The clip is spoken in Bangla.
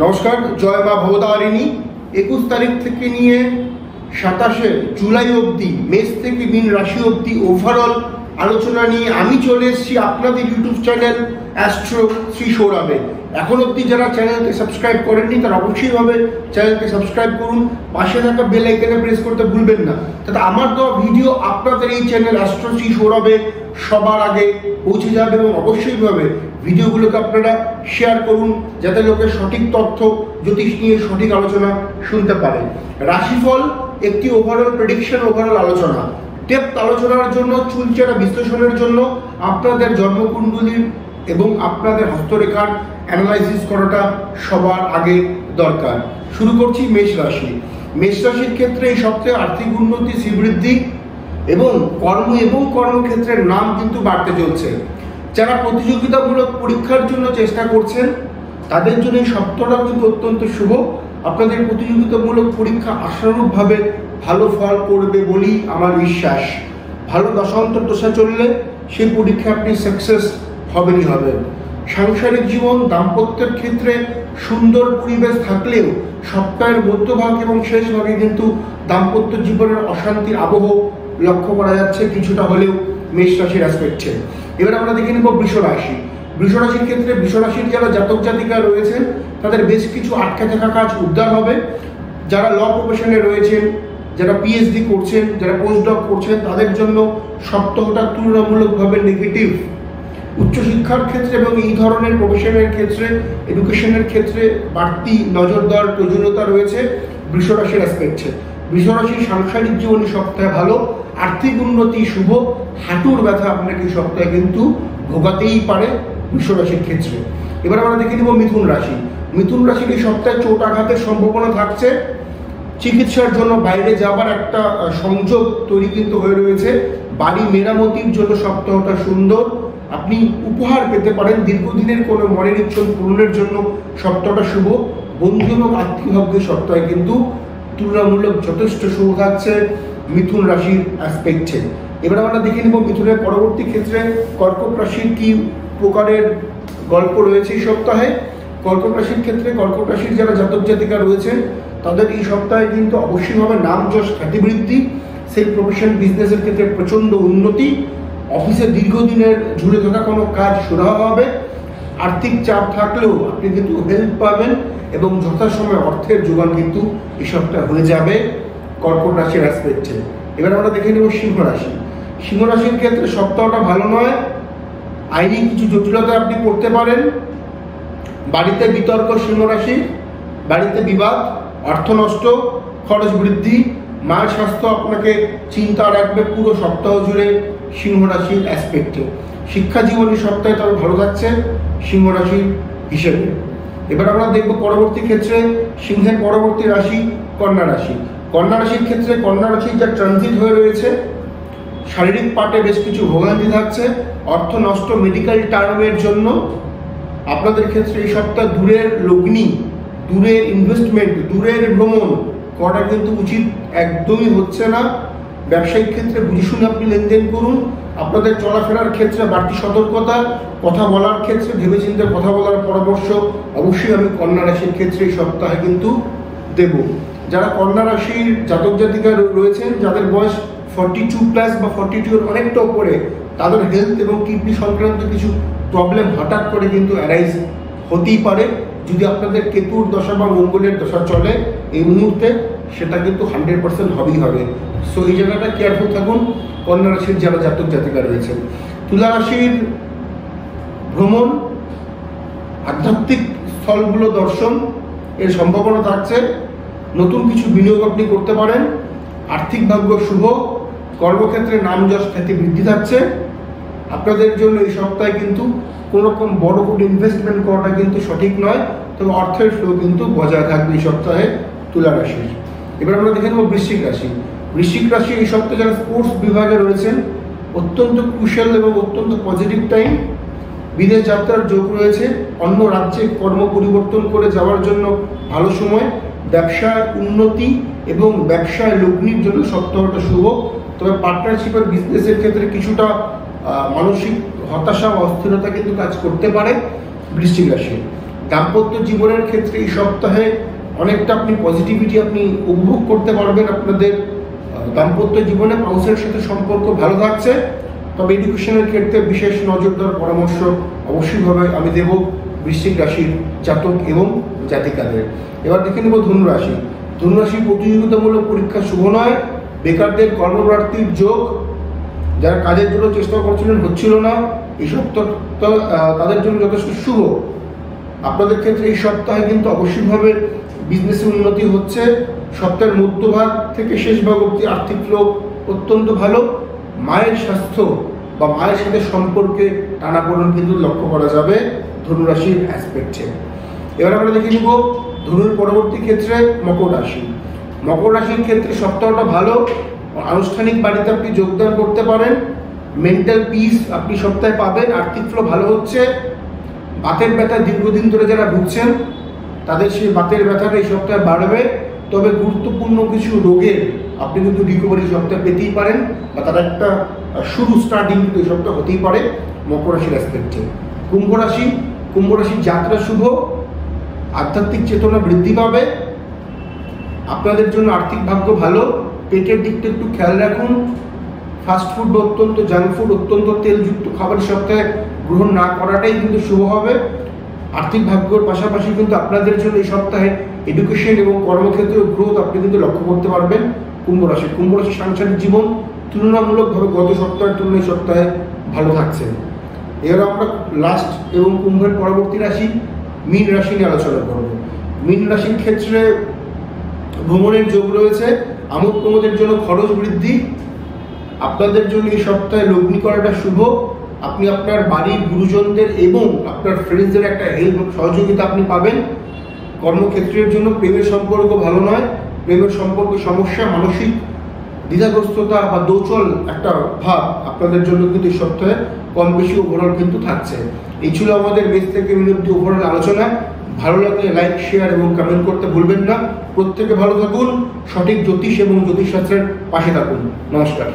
নমস্কার, জয় মা ভবতারিণী। 21 তারিখ থেকে নিয়ে 27 জুলাই অবধি মেষ থেকে মীন রাশি অবধি ওভারঅল আলোচনা নিয়ে আমি চলে এসেছি আপনাদের ইউটিউব চ্যানেল অ্যাস্ট্রো শ্রী সৌরভে। এখন অবধি যারা চ্যানেলকে সাবস্ক্রাইব করেননি তারা অবশ্যই ভাবে চ্যানেলকে সাবস্ক্রাইব করুন, পাশে থাকা বেল আইকনে প্রেস করতে ভুলবেন না, তাতে আমার দেওয়া ভিডিও আপনাদের এই চ্যানেল অ্যাস্ট্রো শ্রী সৌরভে সবার আগে পৌঁছে যাবে। এবং অবশ্যই ভাবে ভিডিওগুলোকে আপনারা শেয়ার করুন যাতে লোকের সঠিক তথ্য জ্যোতিষ নিয়ে সঠিক আলোচনা শুনতে পারে। রাশিফল একটি ওভারঅল প্রেডিকশন, ওভারঅল আলোচনা। ডেপথ আলোচনার জন্য, চুলচেরা বিশ্লেষণের জন্য আপনাদের জন্মকুণ্ডলীর এবং আপনাদের হস্তরেখার অ্যানালাইসিস করাটা সবার আগে দরকার। শুরু করছি মেষ রাশি। মেষ রাশির ক্ষেত্রে এই সপ্তাহে আর্থিক উন্নতি, শ্রীবৃদ্ধি এবং কর্মক্ষেত্রের নাম কিন্তু বাড়তে চলছে। যারা প্রতিযোগিতামূলক পরীক্ষার জন্য চেষ্টা করছেন তাদের জন্য এই সপ্তাহটা কিন্তু অত্যন্ত শুভ। আপনাদের প্রতিযোগিতামূলক পরীক্ষা আশানুরূপভাবে ভালো ফল করবে বলেই আমার বিশ্বাস। ভালো দশান্তর দশা চললে সেই পরীক্ষায় আপনি সাকসেস হবেনই হবেন। সাংসারিক জীবন, দাম্পত্যের ক্ষেত্রে সুন্দর পরিবেশ থাকলেও সপ্তাহের মধ্যভাগ এবং শেষ ভাগে কিন্তু দাম্পত্য জীবনের অশান্তির আবহ লক্ষ্য করা যাচ্ছে কিছুটা হলেও মেষ রাশির অ্যাসপেক্টে। এবার আমরা দেখে নেব বৃষ রাশি। বৃষ রাশির ক্ষেত্রে বৃষ রাশির যারা জাতক জাতিকা রয়েছেন তাদের বেশ কিছু আটকে থাকা কাজ উদ্ধার হবে। যারা ল প্রফেশনে রয়েছেন, যারা পিএইচডি করছেন, যারা পোস্টডক করছেন তাদের জন্য সপ্তাহটা তুলনামূলকভাবে নেগেটিভ। উচ্চশিক্ষার ক্ষেত্রে এবং এই ধরনের প্রফেশনের ক্ষেত্রে, এডুকেশনের ক্ষেত্রে বাড়তি নজর দেওয়ার প্রয়োজনীয়তা রয়েছে বৃষ রাশির অ্যাসপেক্টে। বৃষ রাশির সাংসারিক জীবনী সপ্তাহে ভালো, আর্থিক উন্নতি শুভ। হাঁটুর ব্যথা আপনাকে এই সপ্তাহে কিন্তু ভোগাতেই পারে বৃষ রাশির ক্ষেত্রে। এবার আমরা দেখে নিব মিথুন রাশি। মিথুন রাশির এই সপ্তাহে চোট আঘাতের সম্ভাবনা থাকছে। চিকিৎসার জন্য বাইরে যাবার একটা সংযোগ তৈরি কিন্তু হয়ে রয়েছে। বাড়ি মেরামতির জন্য সপ্তাহটা সুন্দর। আপনি উপহার পেতে পারেন, দীর্ঘদিনের কোনো মনের ইচ্ছা পূরণের জন্য সপ্তাহটা শুভ। বন্ধু এবং আত্মীয় ভাগ্যের সপ্তাহে কিন্তু তুলনামূলক যথেষ্ট শুভ থাকছে মিথুন রাশির অ্যাসপেক্টে। এবার আমরা দেখে নিব মিথুনের পরবর্তী ক্ষেত্রে কর্কট রাশির কি প্রকারের গল্প রয়েছে এই সপ্তাহে। কর্কট রাশির ক্ষেত্রে কর্কট রাশির যারা জাতক জাতিকা রয়েছেন তাদের এই সপ্তাহে কিন্তু অবশ্যইভাবে নাম যশ খ্যাতি বৃদ্ধি। সেই প্রফেশন বিজনেসের ক্ষেত্রে প্রচণ্ড উন্নতি। অফিসে দীর্ঘদিনের ঝুলে থাকা কোনো কাজ শুরু হবে। আর্থিক চাপ থাকলেও আপনি কিন্তু হেল্প পাবেন এবং যথাসময়ে অর্থের যোগান কিন্তু এই সপ্তাহে হয়ে যাবে কর্কট রাশির অ্যাসপেক্টে। এবার আমরা দেখে নেব সিংহ রাশি। সিংহ রাশির ক্ষেত্রে সপ্তাহটা ভালো নয়। আইনি কিছু জটিলতা আপনি করতে পারেন। বাড়িতে বিতর্ক সিংহ রাশি, বাড়িতে বিবাদ, অর্থ নষ্ট, খরচ বৃদ্ধি, মায়ের স্বাস্থ্য আপনাকে চিন্তা রাখবে পুরো সপ্তাহ জুড়ে সিংহ রাশির অ্যাসপেক্টে। শিক্ষা জীবনী সপ্তাহে তবে ভালো থাকছে সিংহ রাশি হিসেবে। এবার আমরা দেখব পরবর্তী ক্ষেত্রে সিংহের পরবর্তী রাশি কন্যা রাশি। কন্যা রাশির ক্ষেত্রে কন্যা রাশির যা ট্রানজিট হয়ে রয়েছে, শারীরিক পার্টে বেশ কিছু ভোগান্তি থাকছে। অর্থ নষ্ট মেডিকেল টার্মের জন্য আপনাদের ক্ষেত্রে এই সপ্তাহ দূরের লগ্নি, দূরের ইনভেস্টমেন্ট, দূরের ভ্রমণ করা কিন্তু উচিত একদমই হচ্ছে না। ব্যবসায়িক ক্ষেত্রে বুঝে শুনে আপনি লেনদেন করুন। আপনাদের চলাফেরার ক্ষেত্রে বাড়তি সতর্কতা, কথা বলার ক্ষেত্রে ভেবেচিন্তে কথা বলার পরামর্শ অবশ্যই আমি কন্যা রাশির ক্ষেত্রে এই সপ্তাহে কিন্তু দেব। যারা কন্যা রাশির জাতক জাতিকা রয়েছেন, যাদের বয়স 42+ বা 42 এর অনেকটা উপরে, তাদের হেলথ এবং কিডনি সংক্রান্ত কিছু প্রবলেম হঠাৎ করে কিন্তু অ্যারাইজ হতেই পারে। যদি আপনাদের কেতুর দশা বা মঙ্গলের দশা চলে এই মুহূর্তে, সেটা কিন্তু 100% হবেই হবে। সো এই জায়গাটা কেয়ারফুল থাকুন কন্যা রাশির যারা জাতক জাতিকা রয়েছেন। তুলা রাশির ভ্রমণ, আধ্যাত্মিক স্থলগুলো দর্শন এর সম্ভাবনা থাকছে। নতুন কিছু বিনিয়োগ আপনি করতে পারেন। আর্থিক ভাগ্য শুভ। কর্মক্ষেত্রে নাম যশ খ্যাতি বৃদ্ধি থাকছে। আপনাদের জন্য এই সপ্তাহে কিন্তু কোনো রকম বড় কোনো ইনভেস্টমেন্ট করাটা কিন্তু সঠিক নয়, তবে অর্থের ফ্লো কিন্তু বজায় থাকবে এই সপ্তাহে তুলা রাশির। এবার আমরা দেখে নেব বৃশ্চিক রাশি। বৃশ্চিক রাশি এই সপ্তাহে যারা স্পোর্টস বিভাগে রয়েছেন অত্যন্ত ক্রুশাল এবং অত্যন্ত পজিটিভ টাইম। বিদেশ যাত্রার যোগ রয়েছে। অন্য রাজ্যে কর্ম পরিবর্তন করে যাওয়ার জন্য ভালো সময়। ব্যবসায় উন্নতি এবং ব্যবসায় লগ্নির জন্য সপ্তাহটা শুভ। তবে পার্টনারশিপের বিজনেসের ক্ষেত্রে কিছুটা মানসিক হতাশা, অস্থিরতা কিন্তু কাজ করতে পারে বৃশ্চিক রাশি। দাম্পত্য জীবনের ক্ষেত্রে এই সপ্তাহে অনেকটা আপনি পজিটিভিটি আপনি উপভোগ করতে পারবেন। আপনাদের দাম্পত্য জীবনে পাউসের সাথে সম্পর্ক ভালো থাকছে, তবে এডুকেশনের ক্ষেত্রে বিশেষ নজর দেওয়ার পরামর্শ অবশ্যইভাবে আমি দেব বৃশ্চিক রাশির জাতক এবং জাতিকাদের। এবার দেখে নেব ধনুরাশি। ধনুরাশির প্রতিযোগিতামূলক পরীক্ষা শুভ নয়, বেকারদের কর্মপ্রার্থীর যোগ, যারা কাজের জন্য চেষ্টা করছিলেন হচ্ছিল না, এই সপ্তাহটা তাদের জন্য যথেষ্ট শুভ। আপনাদের ক্ষেত্রে এই সপ্তাহে কিন্তু অবশ্যইভাবে বিজনেসে উন্নতি হচ্ছে। সপ্তাহের মধ্যভাগ থেকে শেষ ভাগ অবধি আর্থিক ফ্লো অত্যন্ত ভালো। মায়ের স্বাস্থ্য বা মায়ের সাথে সম্পর্কে টানাপোড়েন কিন্তু লক্ষ্য করা যাবে ধনুরাশির অ্যাসপেক্টে। এবার আমরা দেখে নিব ধনুর পরবর্তী ক্ষেত্রে মকর রাশি। মকর রাশির ক্ষেত্রে সপ্তাহটা ভালো, আনুষ্ঠানিক বাড়িতে আপনি যোগদান করতে পারেন, মেন্টাল পিস আপনি সপ্তাহে পাবেন, আর্থিক ফ্লো ভালো হচ্ছে। বাতের ব্যথা দীর্ঘদিন ধরে যারা ভুগছেন তাদের সেই বাতের ব্যথাটা এই সপ্তাহে বাড়বে, তবে গুরুত্বপূর্ণ কিছু রোগের আপনি কিন্তু রিকভারি সপ্তাহে পেতেই পারেন, বা তার একটা শুরু স্টার্টিং কিন্তু এই সপ্তাহ হতেই পারে মকর রাশির অ্যাসপেক্টে। কুম্ভ রাশি। কুম্ভ রাশির যাত্রা শুভ, আধ্যাত্মিক চেতনা বৃদ্ধি পাবে, আপনাদের জন্য আর্থিক ভাগ্য ভালো। পেটের দিকটা একটু খেয়াল রাখুন, ফাস্টফুড বা অত্যন্ত জাঙ্ক ফুড, অত্যন্ত তেলযুক্ত খাবার সপ্তাহে গ্রহণ না করাটাই কিন্তু শুভ হবে। আর্থিক ভাগ্যের পাশাপাশি কিন্তু আপনাদের জন্য এই সপ্তাহে এডুকেশন এবং কর্মক্ষেত্রে গ্রোথ আপনি কিন্তু লক্ষ্য করতে পারবেন কুম্ভ রাশি। কুম্ভ রাশির সাংসারিক জীবন তুলনামূলকভাবে গত সপ্তাহের তুলনায় সপ্তাহে ভালো থাকছে। এবার আমরা লাস্ট এবং কুম্ভের পরবর্তী রাশি মীন রাশি নিয়ে আলোচনা করব। মীন রাশির ক্ষেত্রে ভ্রমণের যোগ রয়েছে, আমোদ প্রমোদের জন্য খরচ বৃদ্ধি। আপনাদের জন্য এই সপ্তাহে লগ্নি করাটা শুভ। আপনি আপনার বাড়ির গুরুজনদের এবং আপনার ফ্রেন্ডসদের একটা হেল্প সহযোগিতা আপনি পাবেন। কর্মক্ষেত্রের জন্য প্রেমের সম্পর্ক ভালো নয়, প্রেমের সম্পর্ক সমস্যা, মানসিক দ্বিধাগ্রস্ততা বা দোচল একটা ভাব আপনাদের জন্য কিন্তু এই সপ্তাহে কম বেশি ওভারঅল কিন্তু থাকছে। এই ছিল আমাদের মেষ থেকে মীন অবধি ওভারঅল আলোচনা। ভালো লাগলে লাইক, শেয়ার এবং কমেন্ট করতে ভুলবেন না। প্রত্যেকে ভালো থাকুন, সঠিক জ্যোতিষ এবং জ্যোতিষশাস্ত্রের পাশে থাকুন। নমস্কার।